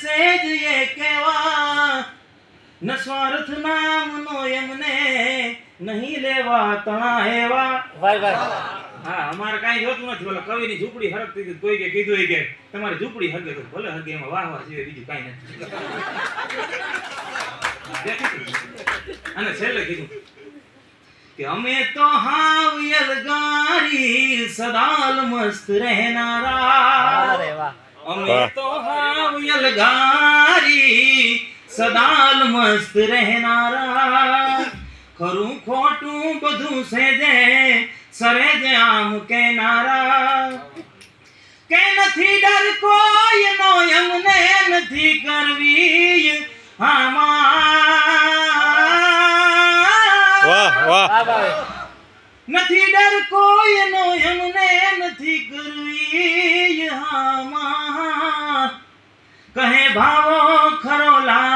સેજ એ કેવા ન સ્વાર્થ નામનો એમને નહીં લેવા તણા એવા. વાહ વાહ હા, અમારે કાંઈ જોતું નથી. ઓલા કવિની ઝૂંપડી હરકતી હતી, કોઈ કે કીધું કે તમારી ઝૂંપડી હરગે તો ભલે હરગે, એમાં વાહ વાહ સિવાય બીજું કાંઈ નથી. અને છેલ્લે કીધું કે અમે તો હાવ યલગારી સદાલ મસ્ત રહેનારા. અરે વાહ અમે તો હાવ યલગારી સદાલ મસ્ત રહેનારા. ખરું ખોટું બધું સેજે સરે જે આમ કેનારા. કે નથી ડર કોઈનો એમને નથી કરવી આમાં. વાહ વાહ વાહ વાહ નથી ડર કોઈનો એમને નથી કરવી આમાં. કહે ભાવો ખરો લા